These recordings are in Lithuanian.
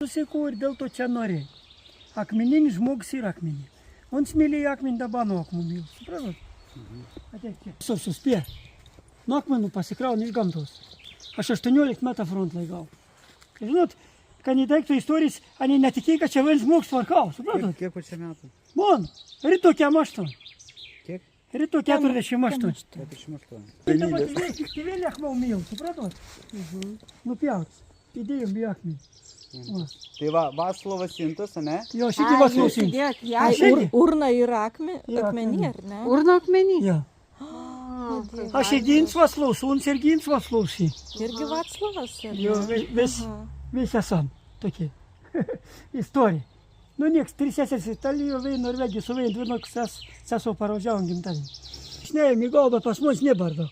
Susikūrė ir dėl to čia norėjo. Akmeninis žmogus ir akmenį. On smėlėjo akmenį, dabar nuo akmenų myl. Supratot? Ateik čia. Visur suspė. Nuo akmenų pasikrauna iš gamtos. Aš 18 metų front laikau. Žinot, kad nedaiktų istorijos, ani netikėjai, kad čia vien žmogus tvarkau. Supratot? Kiek čia metų? Man, ryto 48. Kiek? Ryto 48. 48. Dabar tik vėl akmenų myl. Supratot? Nupjauts. Įdėjom į akmenį. Tai va, Vaclovas Sintas, ne? Jo, šitie Vaclovas Sintas. Urna yra akmenį, ar ne? Urna akmenį? Jo. Aš irgins Vaclovas, sūnus irgins Vaclovas. Irgi Vaclovas? Jo, vis esam tokie. Istorija. Nu, nieks, 3 seserys Italijoje, Norvegijos, su vien 12 sesuo parvažiavom gimtadienį. Šnėjom į galvą, pas mus nebardaug.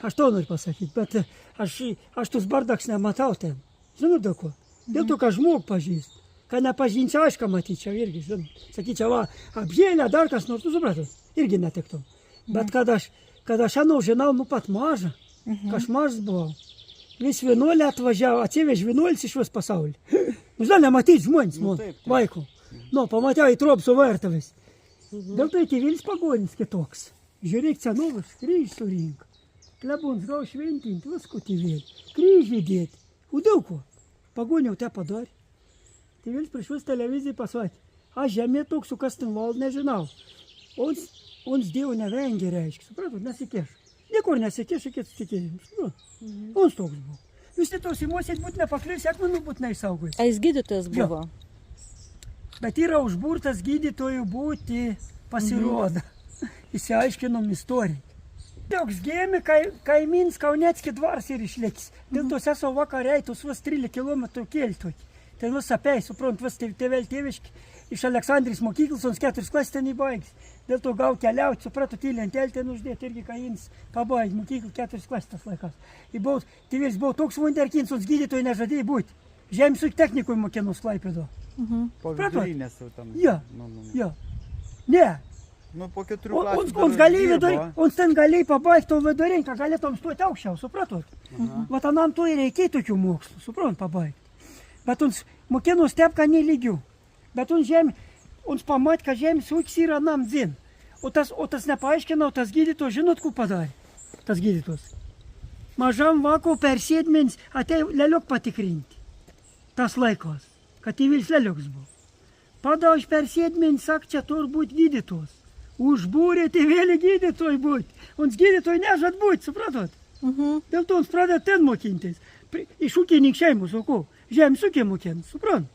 Aš to noriu pasakyti, bet aš tus bardaks nematau ten. Žinot, dėl ko? Dėl to, kad žmogų pažįst. Kad nepažinčiau, aš ką matyčiau irgi, žinot. Sakyčiau, va, apžėlę, dar kas nors, tu supratot, irgi netiktum. Bet kad aš žinau, nu pat mažą, kad aš mažas buvau. Vis vienuolį atvažiavo, atsivež vienuolis iš vis pasaulį. Nu, žinai, nematyti žmonės, vaikų. Nu, pamačiau į Trobso vartą vis. Dėl to įtėvėlis pagonis kitoks. Žiūrėk, senovas, kryž surink. Klebons gau šventinti, visko tėvėlį. Kryžį dėti. O dėl ko? Pagoniau te padarė. Tėvėlis prieš vis televiziją pasakė, aš žemė toks, kas ten valdo, nežinau. Ons Dievo nevengia, reiškia, supratot, nesikeš. Niekur nesikeš, iki tikėjimus. Ons toks buvo. Jūs tos įmosės būt nepaklius, akmenų būt neišsaugojus. A jis gydytojas buvo? Bet yra užburtas gydytojų būti pasirodo. Įsiaiškinom istoriją. Toks gėmi, kaimins Kaunecki dvaras ir išlėkis. Dėl to seso vakariai, tos vas 13 km keltoj. Ten vas apei, suprant, vas tėviški. Iš Aleksandrijos mokyklos, ons 4 klasės ten įbaigis. Dėl to gau keliauti, supratot, į lentelę ten uždėti irgi kaimins pabaigis mokyklą 4 klasės tas laikas. Tėvėlis buvo toks wunderkinds, ons gydytojai nežadėjo būti. Žemės ūkio technikoj mokinus Klaipėdo. Po vidurinės jau tam. Jo. Ne. Nu, po 4 klasės. Ons ten galėjai pabaigti to vidurinį, kad galėtum stoti aukščiau, supratot? Vat anam to ir reikia tokių mokslų, suprant, pabaigti. Bet ons mokinus taip, kad nelygių. Bet ons pamatė, kad žemės ūkis yra nam dzin. O tas nepaaiškinau, tas gydytojas, žinot, ko padarė? Tas gydytojas. Mažam vako per sėdmenis atėjo leliok patikrinti. Tas laikos, kad tėvėlis lelioks buvo. Padauž per sėdmenį, sak, čia tur būt gydytojas. Užbūrė tėvėlį gydytojai būti. Ons gydytojai nežad būti, supratot? Dėl to ons pradeda ten mokintis. Iš ūkininkų šeimos, o ko? Žemės ūkį mokint, suprant?